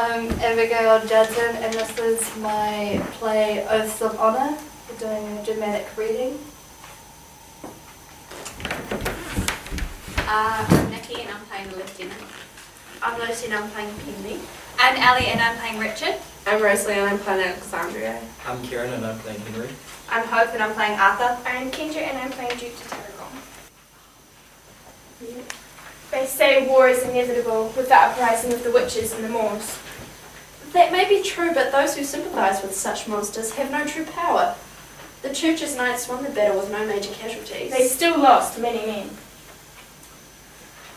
I'm Abigail Judson, and this is my play Oaths of Honour. We're doing a dramatic reading. I'm Nikki and I'm playing the Lieutenant. I'm Lucy and I'm playing Penny. I'm Ellie and I'm playing Richard. I'm Rosalie and I'm playing Alexandria. I'm Kieran and I'm playing Henry. I'm Hope and I'm playing Arthur. I'm Kendra and I'm playing Duke de Tarragon. They say war is inevitable with the uprising of the witches and the Moors. That may be true, but those who sympathise with such monsters have no true power. The Church's knights won the battle with no major casualties. They still lost many men.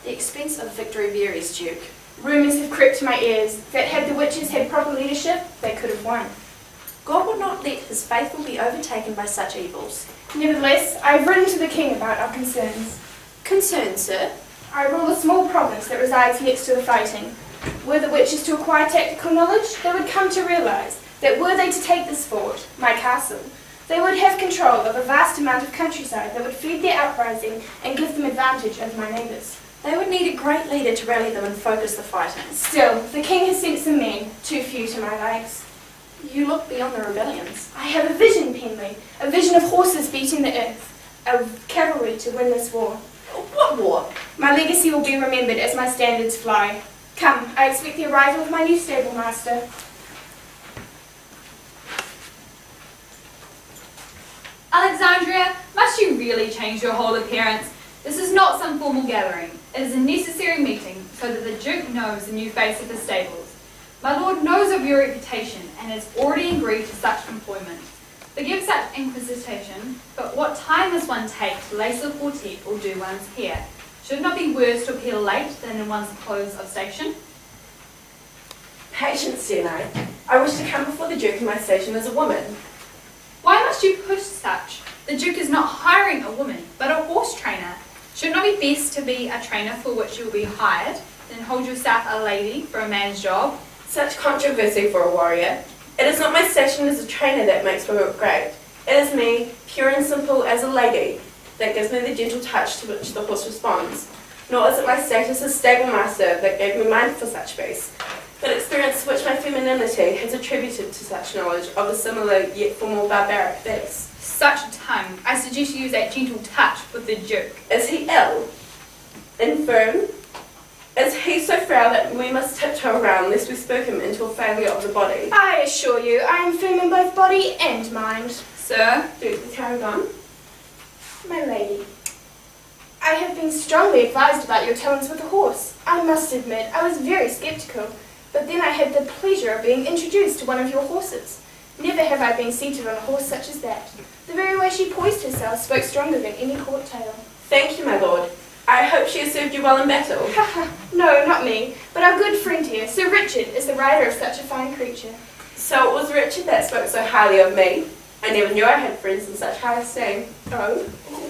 The expense of victory varies, Duke. Rumours have crept to my ears that had the witches had proper leadership, they could have won. God would not let his faithful be overtaken by such evils. Nevertheless, I have written to the king about our concerns. Concern, sir? I rule a small province that resides next to the fighting. Were the witches to acquire tactical knowledge, they would come to realise that were they to take this fort, my castle, they would have control of a vast amount of countryside that would feed their uprising and give them advantage over my neighbours. They would need a great leader to rally them and focus the fighting. Still, the king has sent some men, too few to my likes. You look beyond the rebellions. I have a vision, Penley, a vision of horses beating the earth, of cavalry to win this war. What war? My legacy will be remembered as my standards fly. Come, I expect the arrival of my new stable master. Alexandria, must you really change your whole appearance? This is not some formal gathering. It is a necessary meeting so that the Duke knows the new face of the stables. My lord knows of your reputation and has already agreed to such employment. Forgive such inquisition, but what time does one take to lace a quartet or do one's hair? Should it not be worse to appear late than in one's clothes of station? Patience, dear knight. I wish to come before the Duke in my station as a woman. Why must you push such? The Duke is not hiring a woman, but a horse trainer. Should it not be best to be a trainer for which you will be hired, than hold yourself a lady for a man's job? Such controversy for a warrior. It is not my station as a trainer that makes me look great. It is me, pure and simple as a lady, that gives me the gentle touch to which the horse responds. Nor is it my status as stable master that gave me mind for such beasts, but experience which my femininity has attributed to such knowledge of a similar yet for more barbaric beast. Such a tongue. I suggest you use that gentle touch with the Duke. Is he ill? Infirm? Is he so frail that we must tiptoe around lest we spook him into a failure of the body? I assure you, I am firm in both body and mind. Sir? Duke de Tarragon? My lady, I have been strongly advised about your talents with a horse. I must admit, I was very sceptical, but then I had the pleasure of being introduced to one of your horses. Never have I been seated on a horse such as that. The very way she poised herself spoke stronger than any court tale. Thank you, my lord. I hope she has served you well in battle. No, not me, but our good friend here, Sir Richard, is the rider of such a fine creature. So it was Richard that spoke so highly of me. I never knew I had friends in such high esteem. Oh?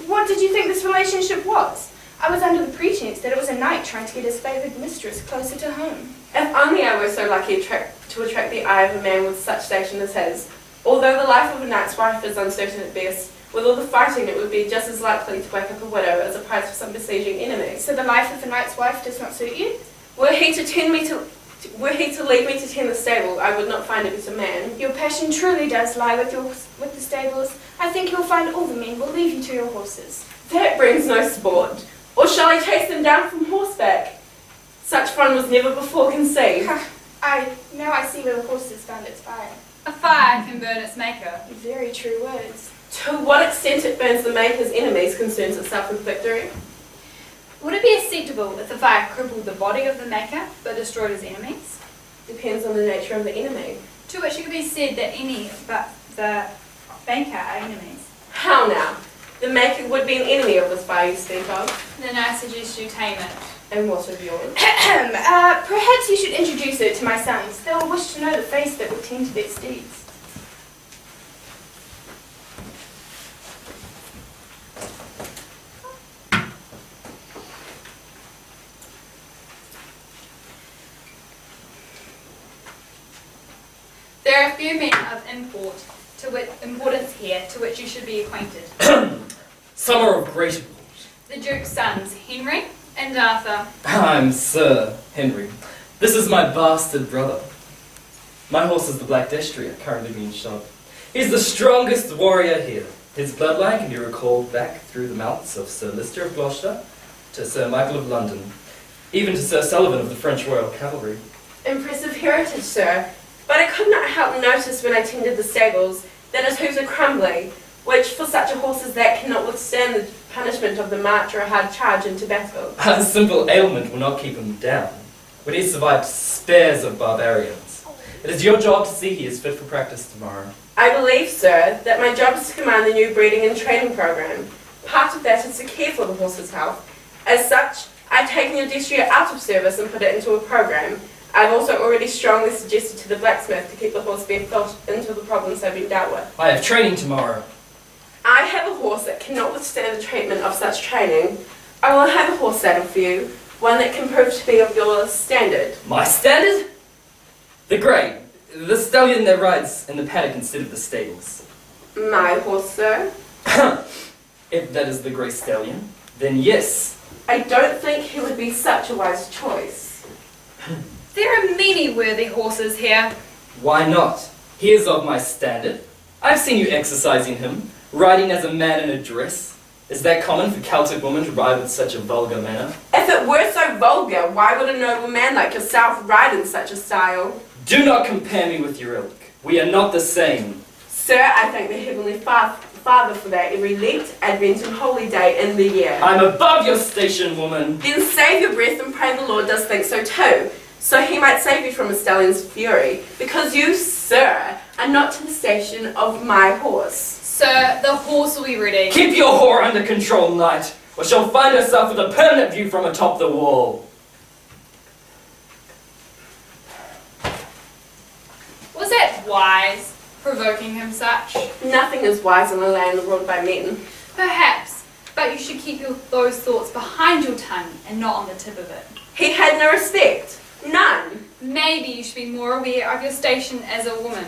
What did you think this relationship was? I was under the pretense that it was a knight trying to get his favoured mistress closer to home. If only I were so lucky to attract the eye of a man with such station as his. Although the life of a knight's wife is uncertain at best, with all the fighting it would be just as likely to wake up a widow as a prize for some besieging enemy. So the life of a knight's wife does not suit you? Were he to leave me to tend the stable, I would not find a better man. Your passion truly does lie with the stables. I think you'll find all the men will leave you to your horses. That brings no sport. Or shall I chase them down from horseback? Such fun was never before conceived. Now I see where the horses found its fire. A fire can burn its maker. Very true words. To what extent it burns the maker's enemies concerns itself with victory. Would it be acceptable if the fire crippled the body of the maker, but destroyed his enemies? Depends on the nature of the enemy. To which it could be said that any but the maker are enemies. How now? The maker would be an enemy of this fire you speak of. Then I suggest you tame it. And what of yours? Perhaps you should introduce it to my sons. They will wish to know the face that would tend to their steeds. There are a few men of importance here to which you should be acquainted. Some are of great importance. The Duke's sons, Henry and Arthur. I'm Sir Henry. This is my bastard brother, My horse is the Black Destria, currently being shod. He's the strongest warrior here. His bloodline can be recalled back through the mounts of Sir Lister of Gloucester to Sir Michael of London, even to Sir Sullivan of the French Royal Cavalry. Impressive heritage, sir. But I could not help notice when I tended the stables that his hooves are crumbly, which for such a horse as that cannot withstand the punishment of the march or a hard charge into battle. A simple ailment will not keep him down. When he has survived spares of barbarians, it is your job to see he is fit for practice tomorrow. I believe, sir, that my job is to command the new breeding and training program. Part of that is to care for the horse's health. As such, I've taken your Destria out of service and put it into a program. I've also already strongly suggested to the blacksmith to keep the horse being felt until the problems have been dealt with. I have training tomorrow. I have a horse that cannot withstand the treatment of such training. I will have a horse saddled for you, one that can prove to be of your standard. My standard? The grey. The stallion that rides in the paddock instead of the stables. My horse, sir? If that is the grey stallion, then yes. I don't think he would be such a wise choice. There are many worthy horses here. Why not? He is of my standard. I've seen you exercising him, riding as a man in a dress. Is that common for Celtic women to ride with such a vulgar manner? If it were so vulgar, why would a noble man like yourself ride in such a style? Do not compare me with your ilk. We are not the same. Sir, I thank the Heavenly Father for that every Lent, Advent and Holy Day in the year. I'm above your station, woman. Then save your breath and pray the Lord does think so too, so he might save you from a stallion's fury, because you, sir, are not to the station of my horse. Sir, the horse will be ready. Keep your whore under control, knight, or she'll find herself with a permanent view from atop the wall. Was that wise, provoking him such? Nothing is wise in a land ruled by men. Perhaps, but you should keep those thoughts behind your tongue and not on the tip of it. He had no respect. None. Maybe you should be more aware of your station as a woman.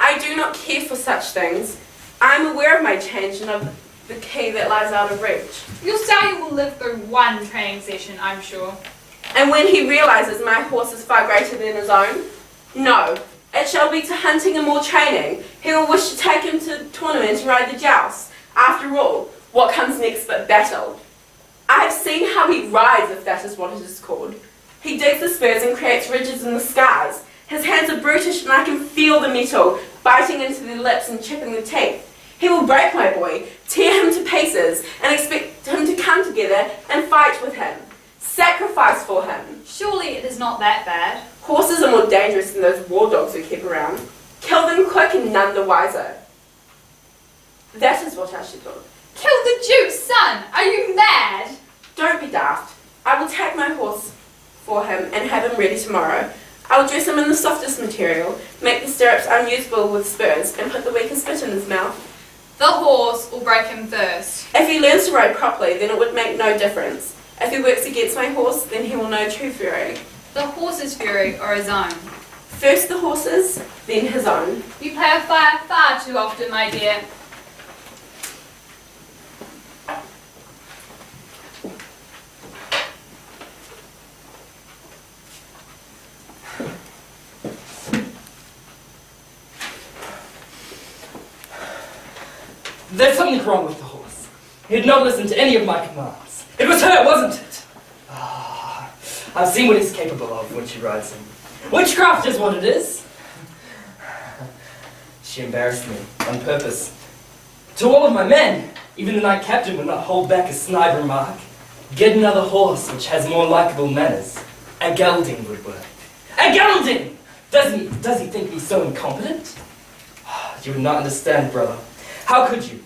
I do not care for such things. I am aware of my change and of the key that lies out of reach. Your stallion will live through one training session, I'm sure. And when he realizes my horse is far greater than his own, no, it shall be to hunting and more training. He will wish to take him to tournament and ride the joust. After all, what comes next but battle? I have seen how he rides, if that is what it is called. He digs the spurs and creates ridges in the skies. His hands are brutish and I can feel the metal biting into the lips and chipping the teeth. He will break my boy, tear him to pieces, and expect him to come together and fight with him. Sacrifice for him. Surely it is not that bad. Horses are more dangerous than those war dogs we keep around. Kill them quick and none the wiser. That is what I should do. Kill the Duke's son! Are you mad? Don't be daft. I will take my horse for him and have him ready tomorrow. I will dress him in the softest material, make the stirrups unusable with spurs, and put the weakest bit in his mouth. The horse will break him first. If he learns to ride properly, then it would make no difference. If he works against my horse, then he will know true fury. The horse's fury or his own. First the horse's, then his own. You play with fire far too often, my dear. There's something wrong with the horse. He had not listened to any of my commands. It was her, wasn't it? Ah, I've seen what he's capable of when she rides him. Witchcraft is what it is. She embarrassed me on purpose. To all of my men, even the knight captain would not hold back a snide remark. Get another horse which has more likeable manners. A gelding would work. A gelding! Does he think me so incompetent? You would not understand, brother. How could you?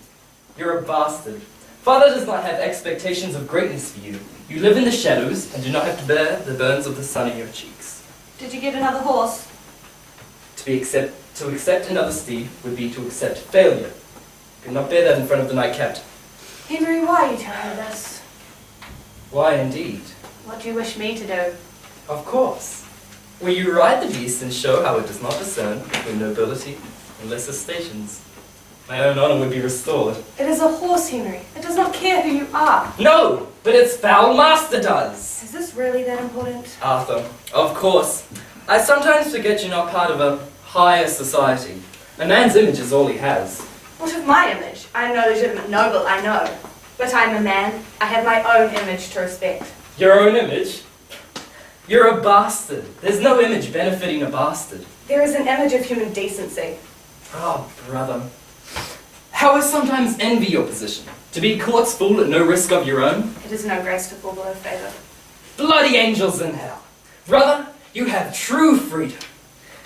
You're a bastard. Father does not have expectations of greatness for you. You live in the shadows and do not have to bear the burns of the sun in your cheeks. Did you get another horse? To accept another steed would be to accept failure. You cannot bear that in front of the knight captain. Henry, why are you telling me this? Why indeed? What do you wish me to do? Of course. Will you ride the beast and show how it does not discern between nobility and lesser stations? My own honour would be restored. It is a horse, Henry. It does not care who you are. No, but its foul master does. Is this really that important? Arthur, of course. I sometimes forget you're not part of a higher society. A man's image is all he has. What of my image? I am no legitimate noble, I know. But I am a man. I have my own image to respect. Your own image? You're a bastard. There's no image benefiting a bastard. There is an image of human decency. Oh, brother. How I sometimes envy your position. To be court's fool at no risk of your own. It is no grace to fall below favour. Bloody angels in hell. Brother, you have true freedom.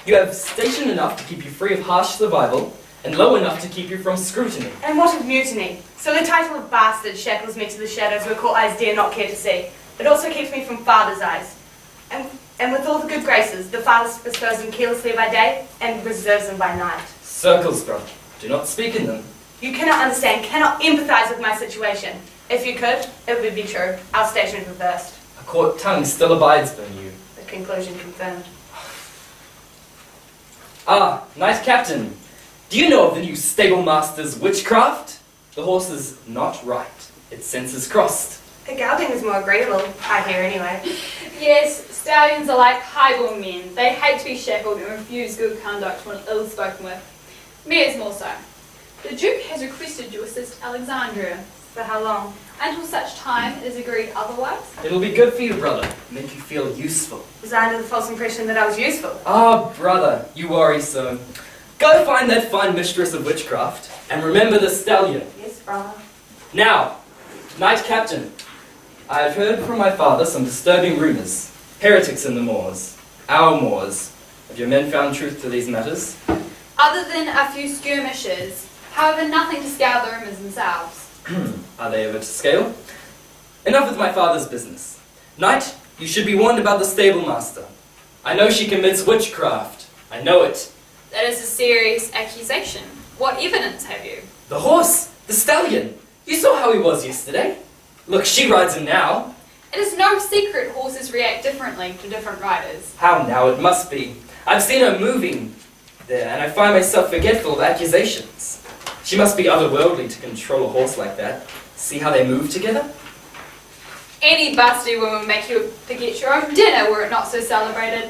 You have station enough to keep you free of harsh survival, and low enough to keep you from scrutiny. And what of mutiny? So the title of bastard shackles me to the shadows where court eyes dare not care to see. It also keeps me from father's eyes. And with all the good graces, the father bestows them carelessly by day and reserves them by night. Circles, brother. Do not speak in them. You cannot understand, cannot empathise with my situation. If you could, it would be true. Our station is reversed. A court tongue still abides by you. The conclusion confirmed. Ah, Knight Captain. Do you know of the new stable master's witchcraft? The horse is not right. Its senses crossed. A gelding is more agreeable, I hear anyway. Yes, stallions are like highborn men. They hate to be shackled and refuse good conduct when ill-spoken with. Mares more so. The Duke has requested you assist Alexandria. For how long? Until such time it is agreed otherwise. It'll be good for you, brother. Make you feel useful. Was I under the false impression that I was useful? Ah, brother, you worry so. Go find that fine mistress of witchcraft, and remember the stallion. Yes, brother. Now, Knight Captain, I have heard from my father some disturbing rumours. Heretics in the Moors. Our Moors. Have your men found truth to these matters? Other than a few skirmishes, however nothing to scale the rumours themselves. Are they ever to scale? Enough with my father's business. Knight, you should be warned about the stable master. I know she commits witchcraft. I know it. That is a serious accusation. What evidence have you? The horse! The stallion! You saw how he was yesterday. Look, she rides him now. It is no secret horses react differently to different riders. How now? It must be. I've seen her moving there, and I find myself forgetful of accusations. She must be otherworldly to control a horse like that. See how they move together? Any busty woman would make you forget your own dinner were it not so celebrated.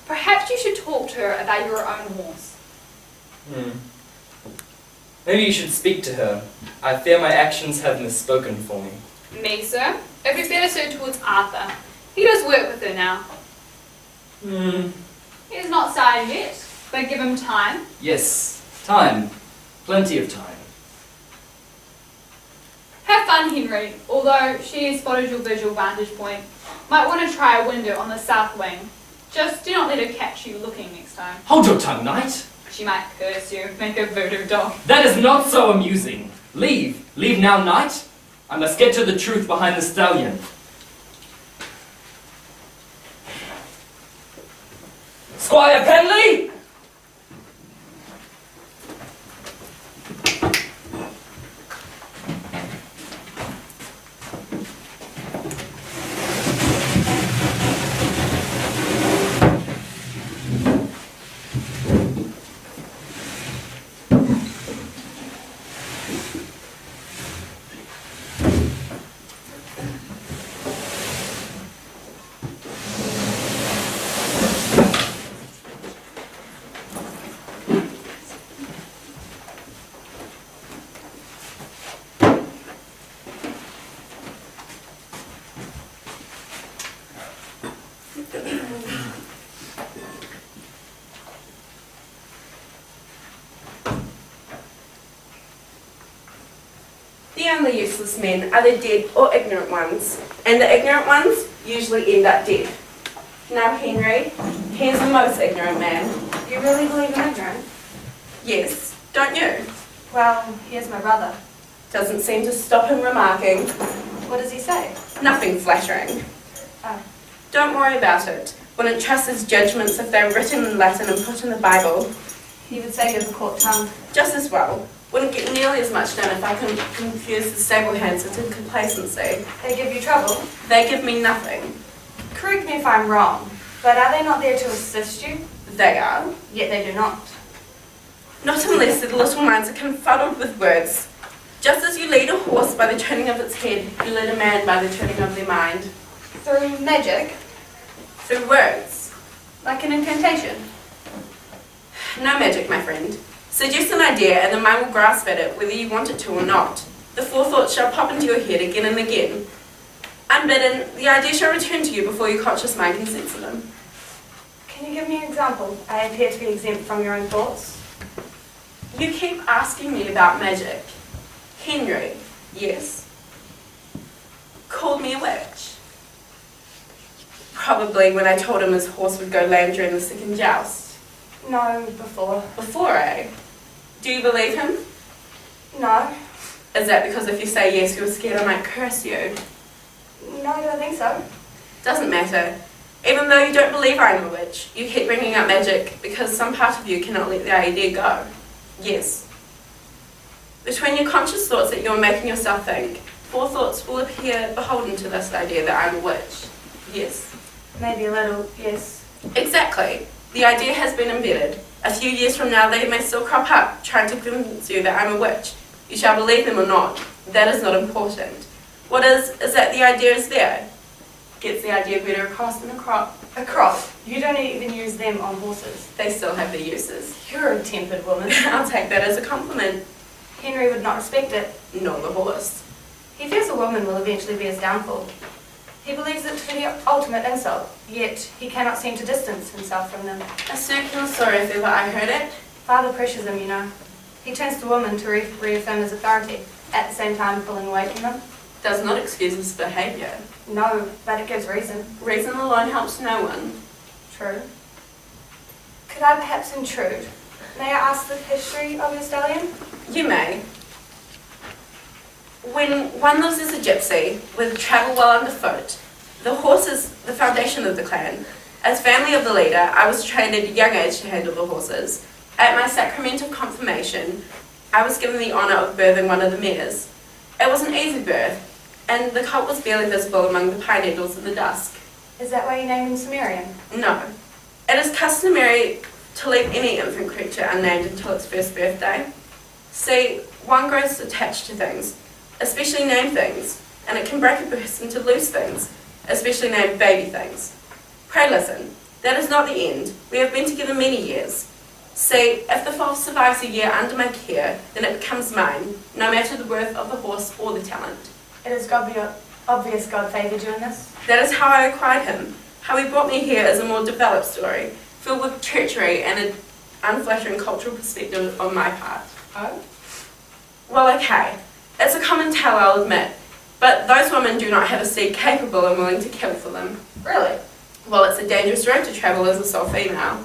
Perhaps you should talk to her about your own horse. Maybe you should speak to her. I fear my actions have misspoken for me. Me, sir? It would be better suited towards Arthur. He does work with her now. He has not started yet, but give him time. Yes, time. Plenty of time. Have fun, Henry. Although she has spotted your visual vantage point, might want to try a window on the south wing. Just do not let her catch you looking next time. Hold your tongue, Knight. She might curse you, make a voodoo dog. That is not so amusing. Leave. Leave now, Knight. I must get to the truth behind the stallion. Squire Penley! The only useless men are the dead or ignorant ones, and the ignorant ones usually end up dead. Now Henry, he's the most ignorant man. You really believe in ignorance? Yes, don't you? Well, here's my brother. Doesn't seem to stop him remarking. What does he say? Nothing flattering. Oh. Don't worry about it. Wouldn't trust his judgments if they're written in Latin and put in the Bible. He would say you have a court tongue. Just as well. Wouldn't get nearly as much done if I can confuse the stable hands into complacency. They give you trouble. They give me nothing. Correct me if I'm wrong, but are they not there to assist you? They are. Yet they do not. Not unless their little minds are confuddled with words. Just as you lead a horse by the turning of its head, you lead a man by the turning of their mind. Through magic? Through words. Like an incantation? No magic, my friend. Suggest an idea and the mind will grasp at it whether you want it to or not. The forethought shall pop into your head again and again. Unbidden, the idea shall return to you before your conscious mind can censor them. Can you give me an example? I appear to be exempt from your own thoughts. You keep asking me about magic. Henry, yes, called me a witch. Probably when I told him his horse would go lame during the second joust. No, before. Before, eh? Do you believe him? No. Is that because if you say yes, you're scared I might curse you? No, I don't think so. Doesn't matter. Even though you don't believe I'm a witch, you keep bringing up magic because some part of you cannot let the idea go. Yes. Between your conscious thoughts that you're making yourself think, forethoughts will appear beholden to this idea that I'm a witch. Yes. Maybe a little, yes. Exactly. The idea has been embedded. A few years from now they may still crop up, trying to convince you that I'm a witch. You shall believe them or not. That is not important. What is that the idea is there. Gets the idea better across than a crop. A crop. You don't even use them on horses. They still have their uses. You're a tempered woman. I'll take that as a compliment. Henry would not respect it. Nor the horse. He fears a woman will eventually be his downfall. He believes it to be the ultimate insult, yet he cannot seem to distance himself from them. A circular story if ever I heard it. Father pressures him, you know. He turns to women to reaffirm his authority, at the same time pulling away from them. Does not excuse his behaviour. No, but it gives reason. Reason alone helps no one. True. Could I perhaps intrude? May I ask the history of your stallion? You may. When one lives as a gypsy, with travel well underfoot, the horse is the foundation of the clan. As family of the leader, I was trained at a young age to handle the horses. At my sacrament of confirmation, I was given the honour of birthing one of the mares. It was an easy birth, and the colt was barely visible among the pine needles in the dusk. Is that why you named him Sumerian? No. It is customary to leave any infant creature unnamed until its first birthday. See, one grows attached to things, especially named things, and it can break a person to lose things, especially named baby things. Pray listen, that is not the end. We have been together many years. See, if the foal survives a year under my care, then it becomes mine, no matter the worth of the horse or the talent. It is obvious God favoured you in this. That is how I acquired him. How he brought me here is a more developed story, filled with treachery and an unflattering cultural perspective on my part. Oh? Well, okay. It's a common tale, I'll admit, but those women do not have a steed capable and willing to kill for them. Really? Well, it's a dangerous road to travel as a sole female.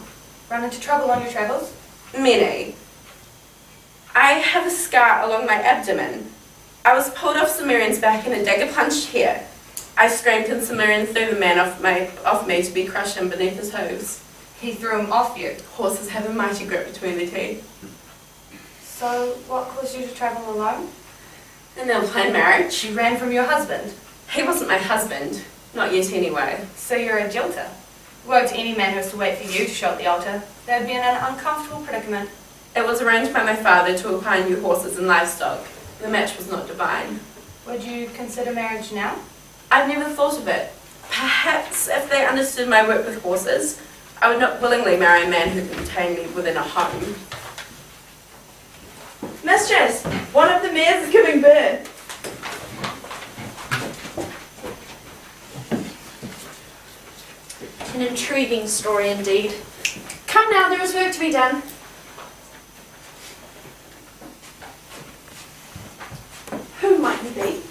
Run into trouble on your travels? Many. I have a scar along my abdomen. I was pulled off Sumerian's back and a dagger plunged here. I screamed and Sumerian threw the man off me to be crushed in beneath his hooves. He threw him off you. Horses have a mighty grip between their teeth. So, what caused you to travel alone? An ill-planned marriage. You ran from your husband. He wasn't my husband. Not yet anyway. So you're a jilter. Woe to any man who has to wait for you to show up the altar. They would be in an uncomfortable predicament. It was arranged by my father to acquire new horses and livestock. The match was not divine. Would you consider marriage now? I've never thought of it. Perhaps if they understood my work with horses, I would not willingly marry a man who could contain me within a home. Mistress, one of the mares is giving birth. An intriguing story indeed. Come now, there is work to be done. Who might he be?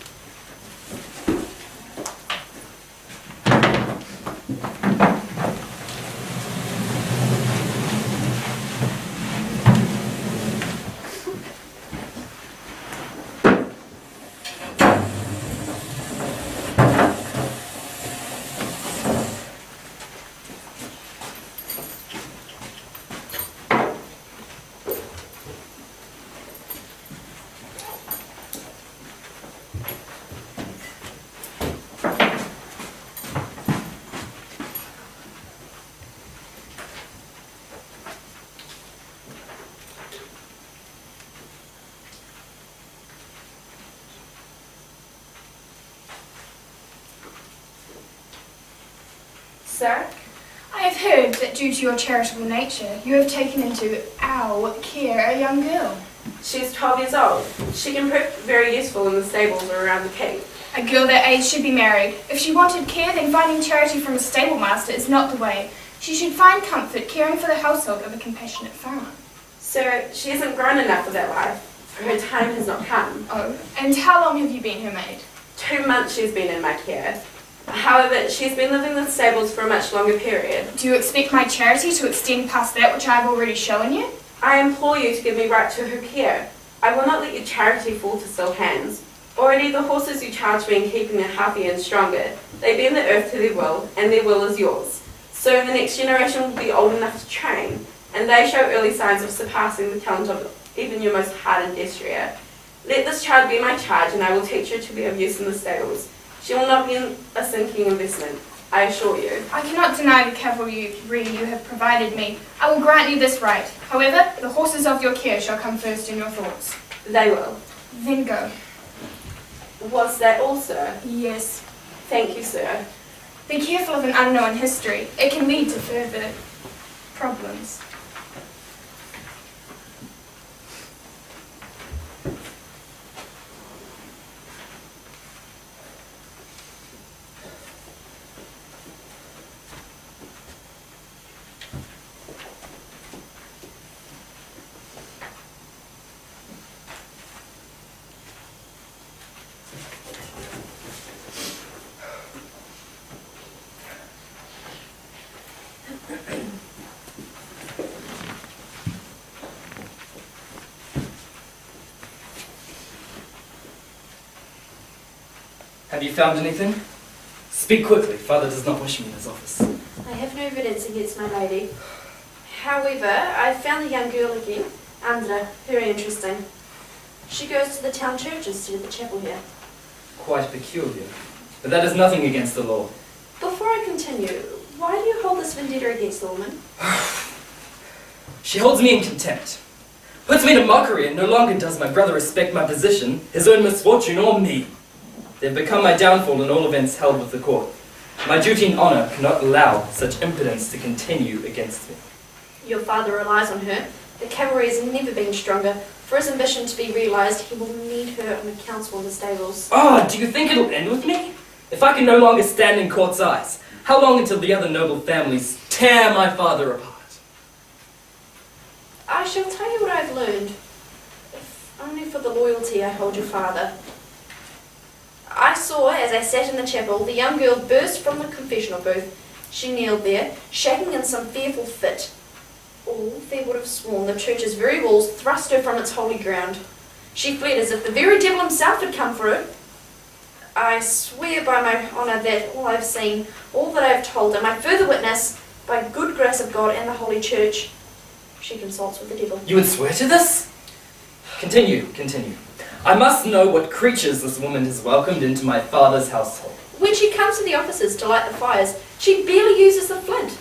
Sir, I I have heard that due to your charitable nature, you have taken into our care a young girl. She is 12 years old. She can prove very useful in the stables or around the keep. A girl that age should be married. If she wanted care, then finding charity from a stable master is not the way. She should find comfort caring for the household of a compassionate farmer. Sir, she isn't grown enough for that life. Her time has not come. Oh, and how long have you been her maid? 2 months she's been in my care. However, she's been living in the stables for a much longer period. Do you expect my charity to extend past that which I have already shown you? I implore you to give me right to her care. I will not let your charity fall to still hands. Already the horses you charge me in keeping are healthier and stronger. They bend the earth to their will, and their will is yours. So the next generation will be old enough to train, and they show early signs of surpassing the talent of even your most hardened destrier. Let this child be my charge, and I will teach her to be of use in the stables. She will not be a sinking investment, I assure you. I cannot deny the cavalry you have provided me. I will grant you this right. However, the horses of your care shall come first in your thoughts. They will. Then go. Was that all, sir? Yes. Thank you, sir. Be careful of an unknown history. It can lead to further problems. Have you found anything? Speak quickly. Father does not wish me in his office. I have no evidence against my lady. However, I found the young girl again. Andra, very interesting. She goes to the town church instead of the chapel here. Quite peculiar. But that is nothing against the law. Before I continue, why do you hold this vendetta against the woman? She holds me in contempt. Puts me to mockery, and no longer does my brother respect my position, his own misfortune, or me. They've become my downfall in all events held with the court. My duty and honour cannot allow such impudence to continue against me. Your father relies on her. The cavalry has never been stronger. For his ambition to be realised, he will need her on the council in the stables. Oh, do you think it'll end with me? If I can no longer stand in court's eyes, how long until the other noble families tear my father apart? I shall tell you what I've learned, if only for the loyalty I hold your father. I saw, as I sat in the chapel, the young girl burst from the confessional booth. She kneeled there, shaking in some fearful fit. All they would have sworn the church's very walls thrust her from its holy ground. She fled as if the very devil himself had come for her. I swear by my honour that all I've seen, all that I have told, and my further witness, by good grace of God and the holy church, she consults with the devil. You would swear to this? Continue. I must know what creatures this woman has welcomed into my father's household. When she comes to the offices to light the fires, she barely uses the flint.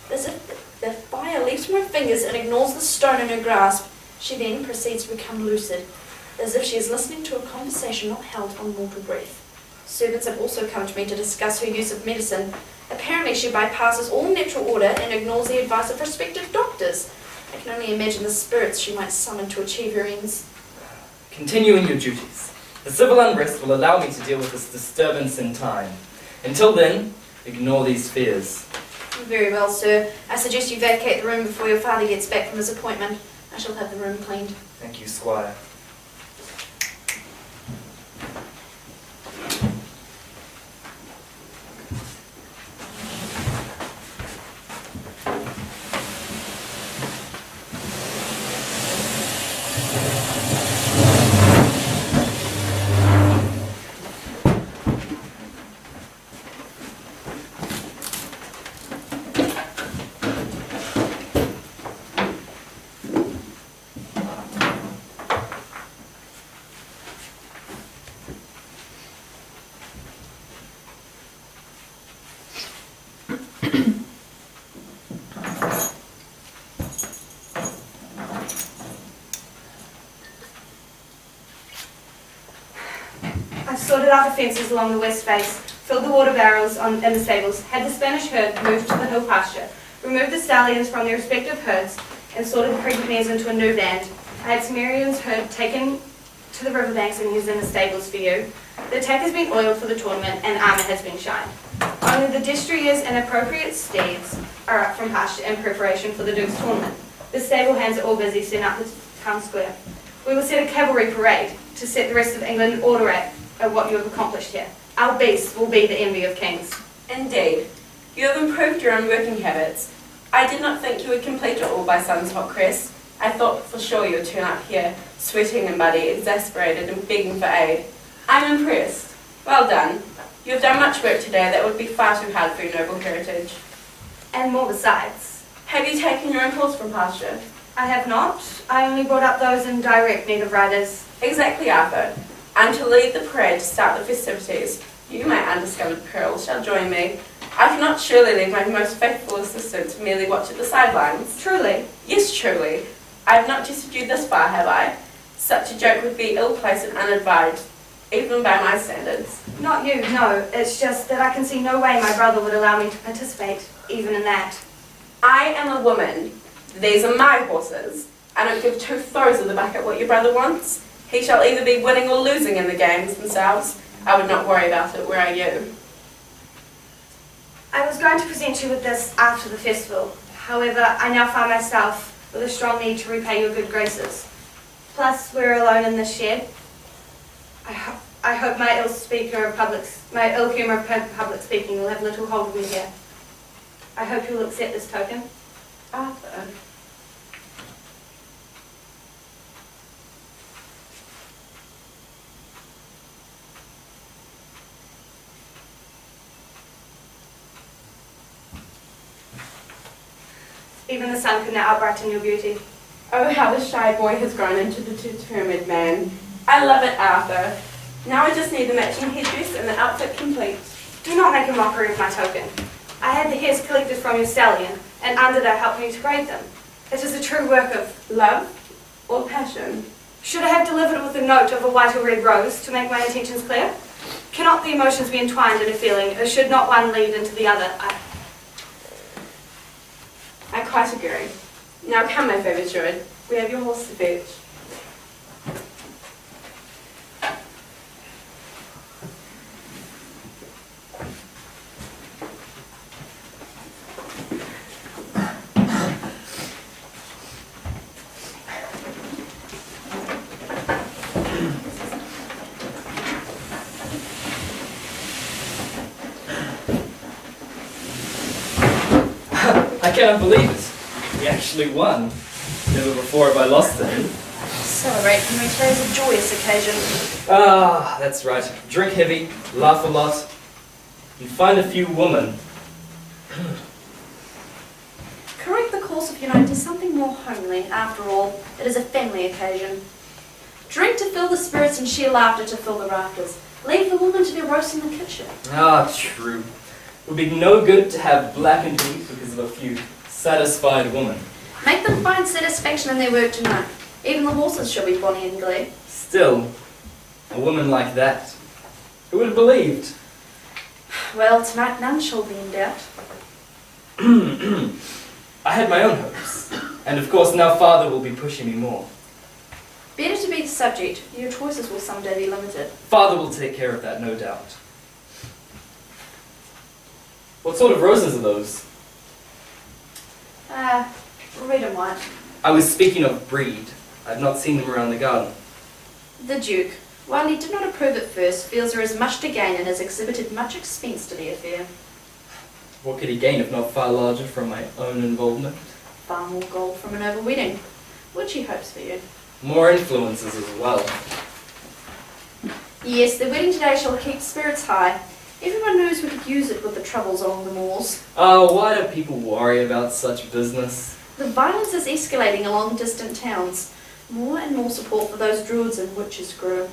As if the fire leaps from her fingers and ignores the stone in her grasp, she then proceeds to become lucid, as if she is listening to a conversation not held on mortal breath. Servants have also come to me to discuss her use of medicine. Apparently she bypasses all natural order and ignores the advice of respected doctors. I can only imagine the spirits she might summon to achieve her ends. Continue in your duties. The civil unrest will allow me to deal with this disturbance in time. Until then, ignore these fears. Very well, sir. I suggest you vacate the room before your father gets back from his appointment. I shall have the room cleaned. Thank you, Squire. Sorted out the fences along the west face, filled the water barrels in the stables, had the Spanish herd moved to the hill pasture, removed the stallions from their respective herds, and sorted the pregnant mares into a new band. I had Samarian's herd taken to the riverbanks and used in the stables for you. The tack has been oiled for the tournament and armour has been shined. Only the destriers and appropriate steeds are up from pasture in preparation for the Duke's tournament. The stable hands are all busy setting up the town square. We will set a cavalry parade to set the rest of England in order at what you have accomplished here. Our beasts will be the envy of kings. Indeed. You have improved your own working habits. I did not think you would complete it all by Sun's hot crest. I thought for sure you would turn up here, sweating and muddy, exasperated and begging for aid. I'm impressed. Well done. You have done much work today that would be far too hard for your noble heritage. And more besides. Have you taken your own horse from pasture? I have not. I only brought up those in direct need of riders. Exactly, Arthur. I'm to lead the parade to start the festivities. You, my undiscovered pearl, shall join me. I cannot surely leave my most faithful assistant to merely watch at the sidelines. Truly? Yes, truly. I have not tested you this far, have I? Such a joke would be ill-placed and unadvised, even by my standards. Not you, no. It's just that I can see no way my brother would allow me to participate, even in that. I am a woman. These are my horses. I don't give two throws of the bucket what your brother wants. He shall either be winning or losing in the games themselves. I would not worry about it, were I you. I was going to present you with this after the festival. However, I now find myself with a strong need to repay your good graces. Plus, we're alone in this shed. I hope my ill humour of public speaking will have little hold of me here. I hope you'll accept this token. Arthur. Even the sun could now outbrighten your beauty. Oh, how the shy boy has grown into the determined man. I love it, Arthur. Now I just need the matching headdress and the outfit complete. Do not make a mockery of my token. I had the hairs collected from your stallion, and Underda helped me to braid them. It is a true work of Love or passion? Should I have delivered it with a note of a white or red rose to make my intentions clear? Cannot the emotions be entwined in a feeling, or should not one lead into the other? I quite agree. Now come, my favourite druid. We have your horse to fetch. I cannot believe it. We actually won. Never before have I lost to him. Celebrate, Henry. Today is a joyous occasion. Ah, that's right. Drink heavy, laugh a lot, and find a few women. Correct the course of your note to something more homely. After all, it is a family occasion. Drink to fill the spirits and sheer laughter to fill the rafters. Leave the woman to be roast in the kitchen. Ah, true. It would be no good to have blackened meat because of a few satisfied women. Make them find satisfaction in their work tonight. Even the horses shall be bonny and glad. Still, a woman like that. Who would have believed? Well, tonight none shall be in doubt. I had my own hopes. And of course now father will be pushing me more. Better to be the subject. Your choices will someday be limited. Father will take care of that, no doubt. What sort of roses are those? Red and white. I was speaking of breed. I've not seen them around the garden. The Duke, while he did not approve at first, feels there is much to gain and has exhibited much expense to the affair. What could he gain if not far larger from my own involvement? Far more gold from an over wedding, which he hopes for you. More influences as well. Yes, the wedding today shall keep spirits high. Everyone knows we could use it with the troubles along the moors. Oh, why do people worry about such business? The violence is escalating along distant towns. More and more support for those druids and witches grew.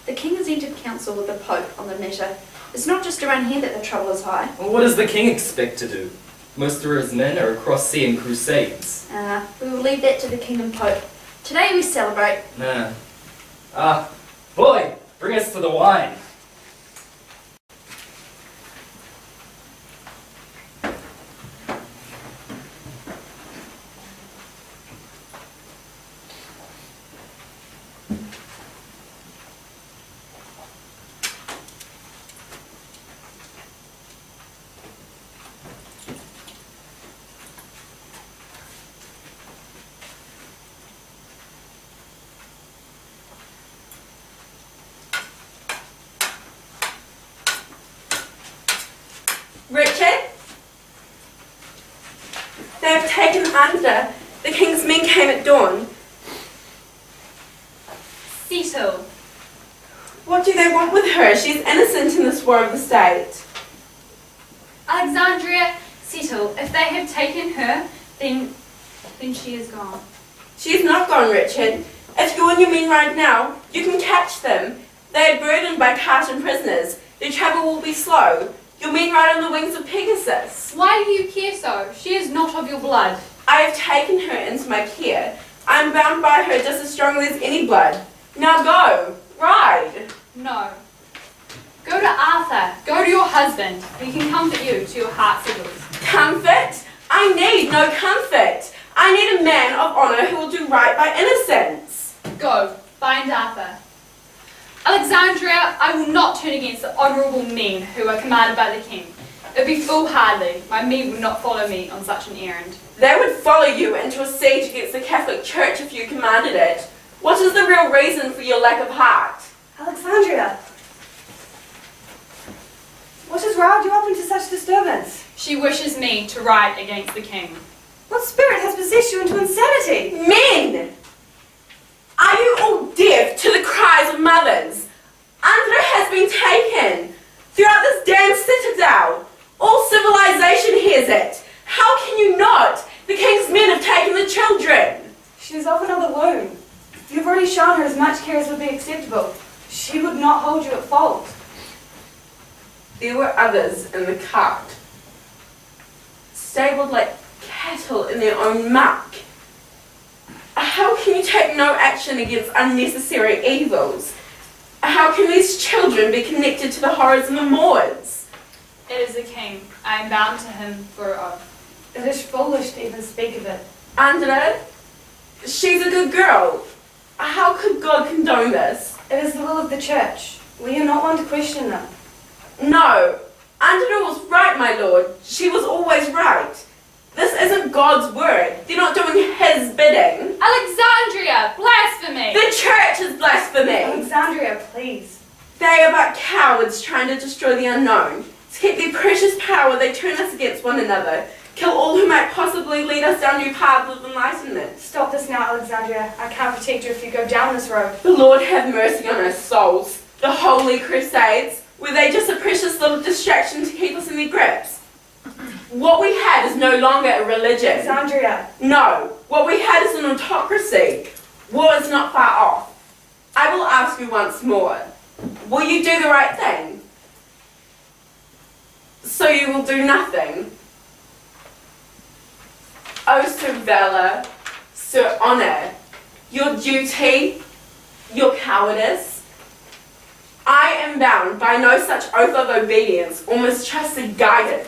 The king has entered council with the pope on the matter. It's not just around here that the trouble is high. Well, what does the king expect to do? Most of his men are across sea in crusades. We will leave that to the king and pope. Today we celebrate. Nah. Boy, bring us to the wine. They have taken Anda. The king's men came at dawn. Settle. What do they want with her? She is innocent in this war of the state. Alexandria, settle. If they have taken her, then she is gone. She is not gone, Richard. If you and your men ride now, you can catch them. They are burdened by cart and prisoners. Their travel will be slow. Your men ride on the wings of Pegasus. Why do you care so? She is not of your blood. I have taken her into my care. I am bound by her just as strongly as any blood. Now go, ride. No. Go to Arthur. Go to your husband. He can comfort you to your heart's eagles. Comfort? I need no comfort. I need a man of honour who will do right by innocence. Go, find Arthur. Alexandria, I will not turn against the honourable men who are commanded by the king. It would be foolhardy. My men would not follow me on such an errand. They would follow you into a siege against the Catholic Church if you commanded it. What is the real reason for your lack of heart? Alexandria, what has riled you up into such disturbance? She wishes me to ride against the king. What spirit has possessed you into insanity? Men! Are you all deaf to the cries of mothers? Andra has been taken throughout this damned citadel. All civilization hears it. How can you not? The king's men have taken the children. She is of another womb. You've already shown her as much care as would be acceptable. She would not hold you at fault. There were others in the cart, stabled like cattle in their own muck. How can you take no action against unnecessary evils? How can these children be connected to the horrors of the Moors? It is the king. I am bound to him for oath. It is foolish to even speak of it. Andra, she's a good girl. How could God condone this? It is the will of the church. We are not one to question them. No, Andra was right, my lord. She was always right. This isn't God's word. They're not doing his bidding. Alexandria, blasphemy! The church is blasphemy. Alexandria, please. They are but cowards trying to destroy the unknown. To keep their precious power, they turn us against one another. Kill all who might possibly lead us down new paths of enlightenment. Stop this now, Alexandria. I can't protect you if you go down this road. The Lord have mercy on our souls. The holy crusades, were they just a precious little distraction to keep us in their grips? What we had is no longer a religion. Alexandria. No, what we had is an autocracy. War is not far off. I will ask you once more. Will you do the right thing? So you will do nothing. Oh, Sir Valor, Sir Honour, your duty, your cowardice. I am bound by no such oath of obedience or mistrusted guidance.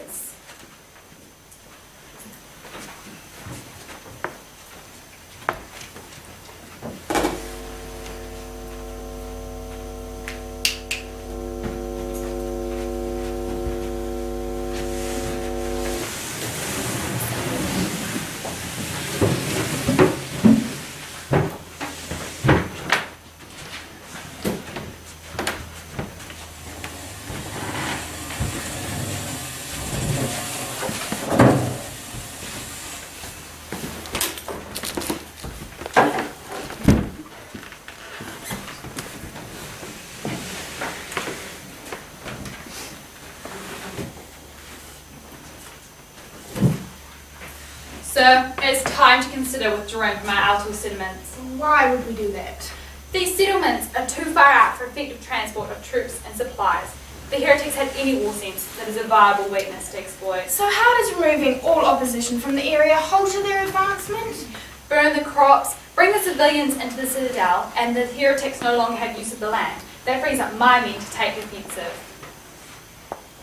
Sir, it is time to consider withdrawing from our outer settlements. Why would we do that? These settlements are too far out for effective transport of troops and supplies. The heretics had any war sense that is a viable weakness to exploit. So how does removing all opposition from the area halter their advancement? Burn the crops, bring the civilians into the citadel, and the heretics no longer have use of the land. That frees up my men to take the offensive.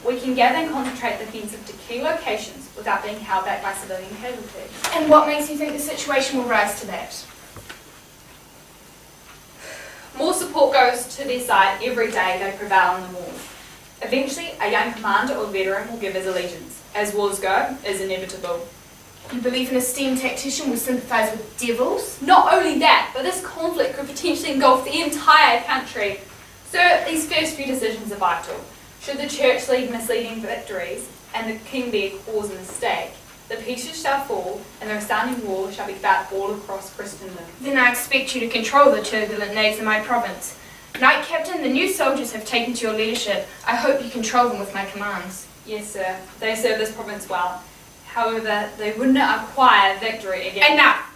We can gather and concentrate the offensive to key locations without being held back by civilian casualties. And what makes you think the situation will rise to that? More support goes to their side every day they prevail in the war. Eventually, a young commander or veteran will give his allegiance. As wars go, it is inevitable. You believe an esteemed tactician will sympathise with devils? Not only that, but this conflict could potentially engulf the entire country. Sir, these first few decisions are vital. Should the church lead misleading victories and the king be a cause in the stake, The pieces shall fall, and the resounding war shall be felt all across Christendom. Then I expect you to control the turbulent knaves in my province. Knight Captain, the new soldiers have taken to your leadership. I hope you control them with my commands. Yes, sir. They serve this province well. However, they would not acquire victory again. Enough!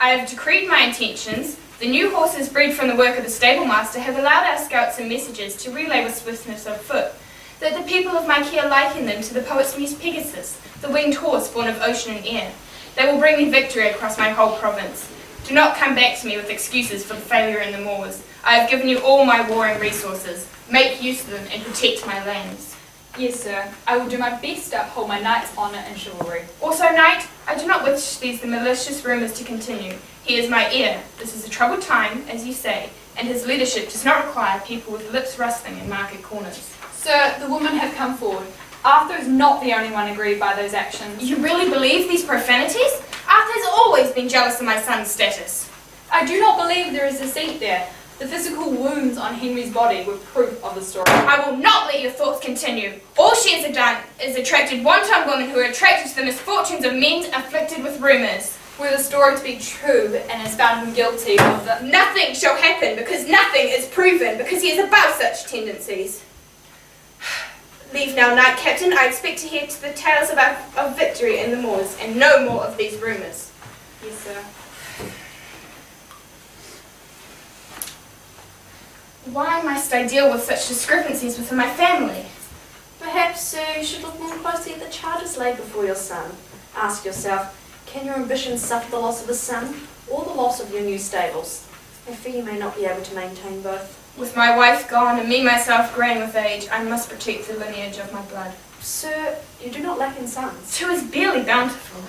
I have decreed my intentions. The new horses bred from the work of the stable master have allowed our scouts and messengers to relay with swiftness of foot, that the people of my care liken them to the poet's muse Pegasus, the winged horse born of ocean and air. They will bring me victory across my whole province. Do not come back to me with excuses for the failure in the Moors. I have given you all my warring resources. Make use of them and protect my lands. Yes, sir. I will do my best to uphold my knight's honour and chivalry. Also, Knight, I do not wish these malicious rumours to continue. He is my heir. This is a troubled time, as you say, and his leadership does not require people with lips rustling in market corners. Sir, the women have come forward. Arthur is not the only one aggrieved by those actions. You really believe these profanities? Arthur has always been jealous of my son's status. I do not believe there is deceit there. The physical wounds on Henry's body were proof of the story. I will not let your thoughts continue. All she has done is attracted wanton women who are attracted to the misfortunes of men afflicted with rumours. Were the story to be true and has found him guilty of the... Nothing shall happen, because nothing is proven, because he is above such tendencies. Leave now, Knight Captain. I expect to hear the tales of victory in the Moors, and no more of these rumours. Yes, sir. Why must I deal with such discrepancies within my family? Perhaps, sir, you should look more closely at the charges laid before your son. Ask yourself, can your ambitions suffer the loss of a son, or the loss of your new stables? I fear you may not be able to maintain both. With my wife gone and me myself greying with age, I must protect the lineage of my blood. Sir, you do not lack in sons. 'Two is barely bountiful.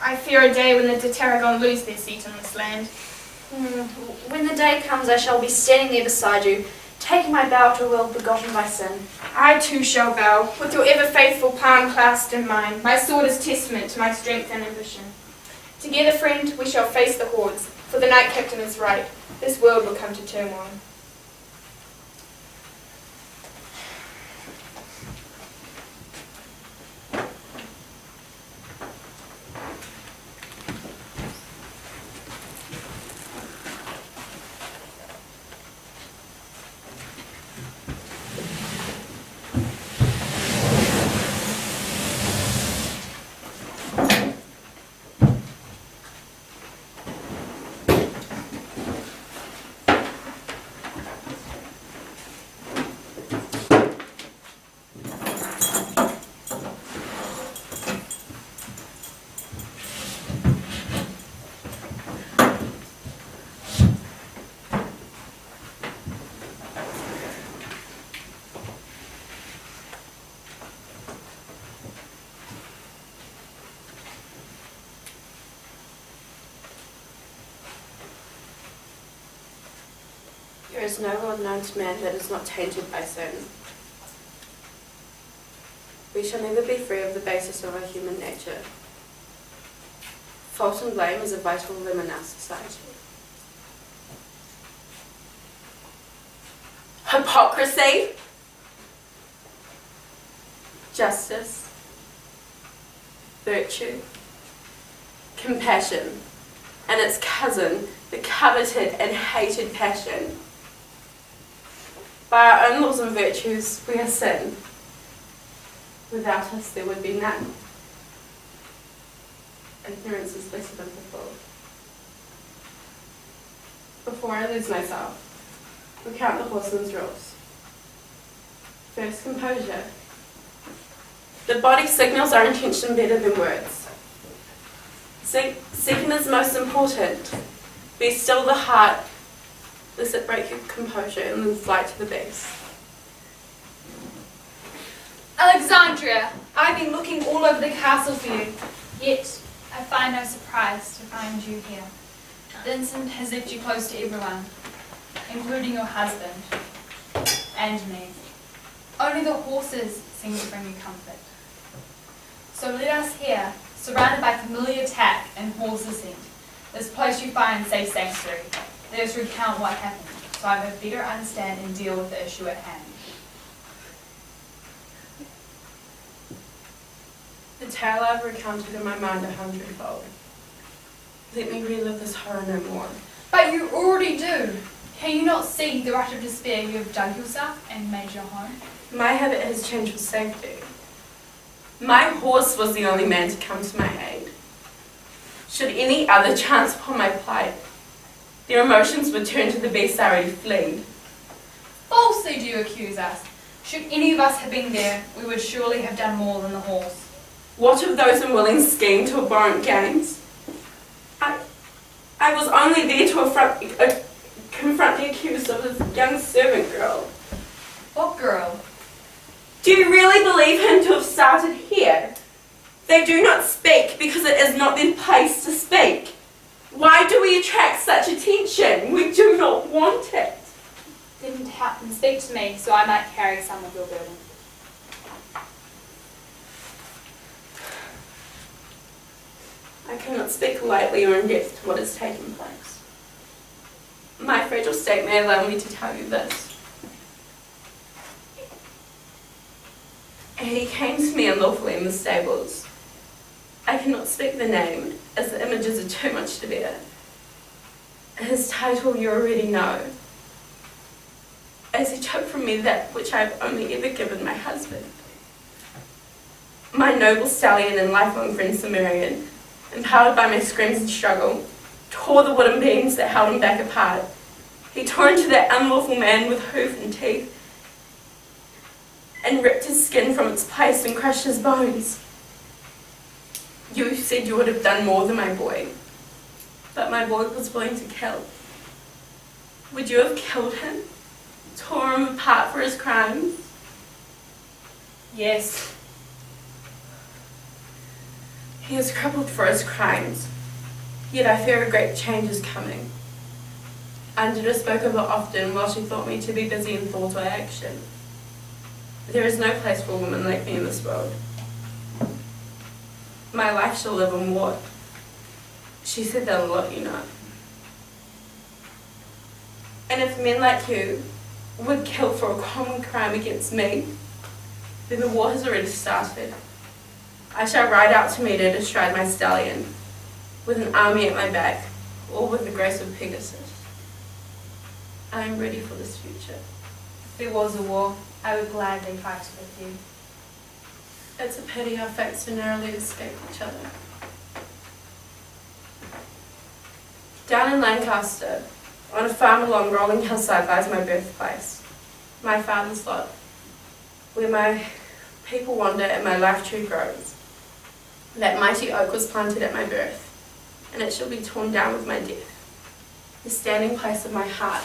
I fear a day when the de Tarragon lose their seat in this land. When the day comes, I shall be standing there beside you, taking my bow to a world begotten by sin. I too shall bow, with your ever-faithful palm clasped in mine. My sword is testament to my strength and ambition. Together, friend, we shall face the hordes, for the Knight Captain is right. This world will come to turmoil. There is no law known to man that is not tainted by sin. We shall never be free of the basis of our human nature. Fault and blame is a vital limb in our society. Hypocrisy, justice, virtue, compassion, and its cousin, the coveted and hated passion. By our own laws and virtues, we are sin. Without us, there would be none. Ignorance is blessed of the fool. Before I lose myself, recount the horseman's rules. First, composure. The body signals our intention better than words. Second is most important. Be still the heart, lest it break your composure and then fly to the base. Alexandria, I've been looking all over the castle for you, yet I find no surprise to find you here. Vincent has left you close to everyone, including your husband and me. Only the horses seem to bring you comfort. So let us here, surrounded by familiar attack and horses scent, this place you find safe sanctuary. Let us recount what happened, so I may better understand and deal with the issue at hand. The tale I've recounted in my mind 100-fold. Let me relive this horror no more. But you already do. Can you not see the rut of despair you have dug yourself and made your home? My habit has changed for safety. My horse was the only man to come to my aid. Should any other chance upon my plight, their emotions would turn to the beast I already fled. Falsely do you accuse us. Should any of us have been there, we would surely have done more than the horse. What of those unwilling scheme to abhorrent gains? I was only there to confront the accused of his young servant girl. What girl? Do you really believe him to have started here? They do not speak because it is not their place to speak. Why do we attract such attention? We do not want it. Didn't help and speak to me, so I might carry some of your burden. I cannot speak lightly or in depth to what has taken place. My fragile state may allow me to tell you this. He came to me unlawfully in the stables. I cannot speak the name, as the images are too much to bear. His title you already know, as he took from me that which I have only ever given my husband. My noble stallion and lifelong friend Cimmerian, empowered by my screams and struggle, tore the wooden beams that held him back apart. He tore into that unlawful man with hoof and teeth, and ripped his skin from its place and crushed his bones. You said you would have done more than my boy, but my boy was willing to kill. Would you have killed him? Tore him apart for his crimes? Yes. He is crippled for his crimes, yet I fear a great change is coming. Angela spoke of it often while she thought me to be busy in thought or action. There is no place for a woman like me in this world. My life shall live in war. She said that a lot, you know. And if men like you would kill for a common crime against me, then the war has already started. I shall ride out to meet it astride my stallion, with an army at my back, all with the grace of Pegasus. I am ready for this future. If there was a war, I would gladly fight with you. It's a pity our fates so narrowly escape each other. Down in Lancaster, on a farm along rolling hillside, lies my birthplace, my father's lot, where my people wander and my life tree grows. That mighty oak was planted at my birth, and it shall be torn down with my death, the standing place of my heart.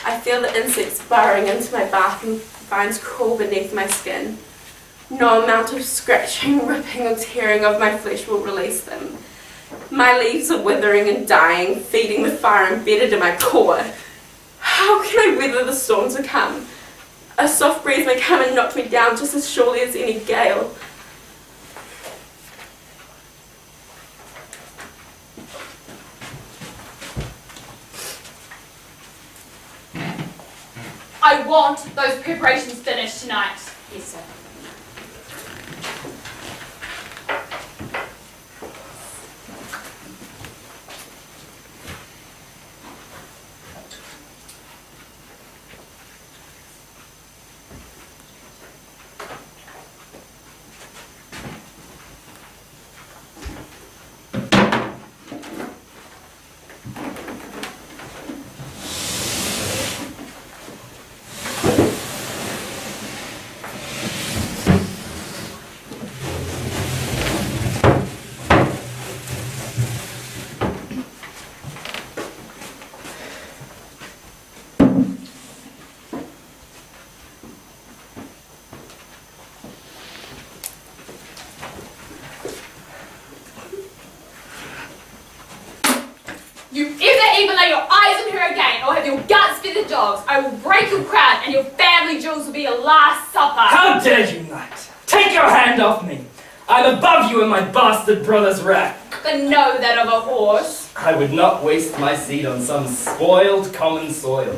I feel the insects burrowing into my bark and vines crawl beneath my skin. No amount of scratching, ripping, or tearing of my flesh will release them. My leaves are withering and dying, feeding the fire embedded in my core. How can I weather the storms to come? A soft breeze may come and knock me down just as surely as any gale. I want those preparations finished tonight. Yes, sir. You even lay your eyes on her again, or have your guts for the dogs, I will break your crown and your family jewels will be your last supper. How dare you, knight? Take your hand off me! I'm above you in my bastard brother's wrath. But know that of a horse. I would not waste my seed on some spoiled common soil.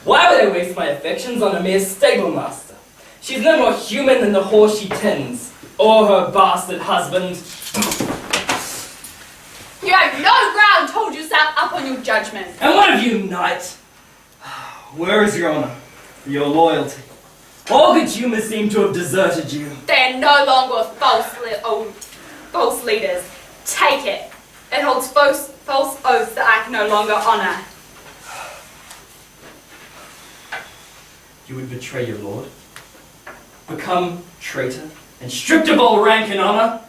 Why would I waste my affections on a mere stable master? She's no more human than the horse she tends. or her bastard husband. You have no ground to hold yourself up on your judgment. And what of you, knight? Where is your honor, your loyalty? All good humors seem to have deserted you. They are no longer false leaders. Take it. It holds false oaths that I can no longer honour. You would betray your lord, become traitor, and stripped of all rank and honour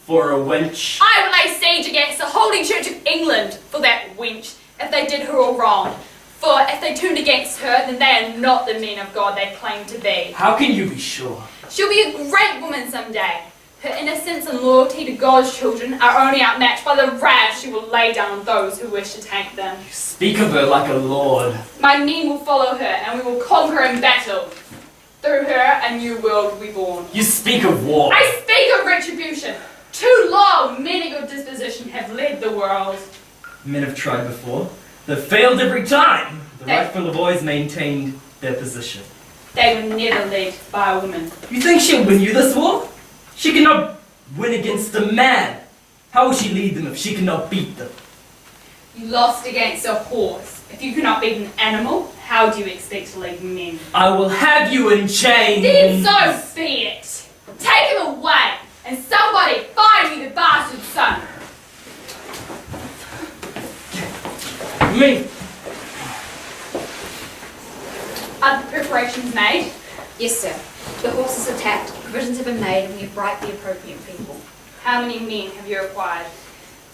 for a wench. I will lay siege against the Holy Church of England for that wench if they did her all wrong. For if they turned against her, then they are not the men of God they claim to be. How can you be sure? She'll be a great woman someday. Her innocence and loyalty to God's children are only outmatched by the wrath she will lay down on those who wish to take them. You speak of her like a lord. My men will follow her, and we will conquer in battle. Through her, a new world will be born. You speak of war. I speak of retribution. Too long, men of your disposition have led the world. Men have tried before. They've failed every time. The They- rightful boys maintained their position. They were never led by a woman. You think she'll win you this war? She cannot win against a man. How will she lead them if she cannot beat them? You lost against a horse. If you cannot beat an animal, how do you expect to lead men? I will have you in chains. Then so be it. Take him away, and somebody find me the bastard son. Me. Are the preparations made? Yes, sir. The horse is attacked, provisions have been made, and we have bribed the appropriate people. How many men have you acquired?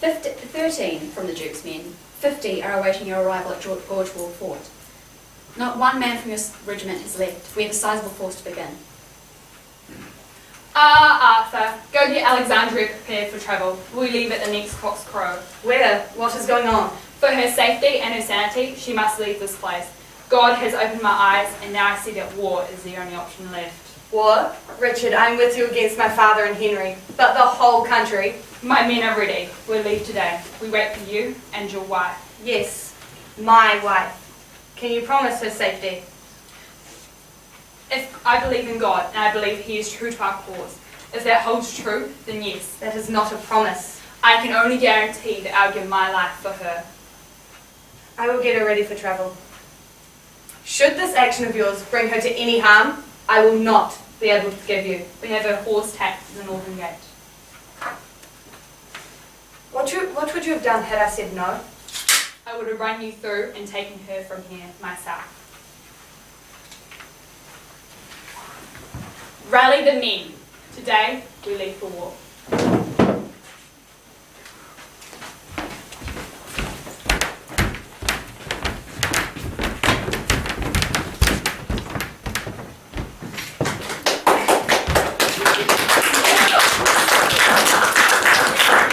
13 from the Duke's men. 50 are awaiting your arrival at Gorge Wall Fort. Not one man from your regiment has left. We have a sizable force to begin. Arthur, go get Alexandria prepared for travel. We leave at the next cock's crow. Where? What is going on? For her safety and her sanity, she must leave this place. God has opened my eyes, and now I see that war is the only option left. War? Richard, I'm with you against my father and Henry, but the whole country. My men are ready. We leave today. We wait for you and your wife. Yes, my wife. Can you promise her safety? If I believe in God, and I believe He is true to our cause, if that holds true, then yes. That is not a promise. I can only guarantee that I'll give my life for her. I will get her ready for travel. Should this action of yours bring her to any harm, I will not be able to forgive you. We have her horse tacked to the northern gate. What would you have done had I said no? I would have run you through and taken her from here myself. Rally the men. Today, we leave for war.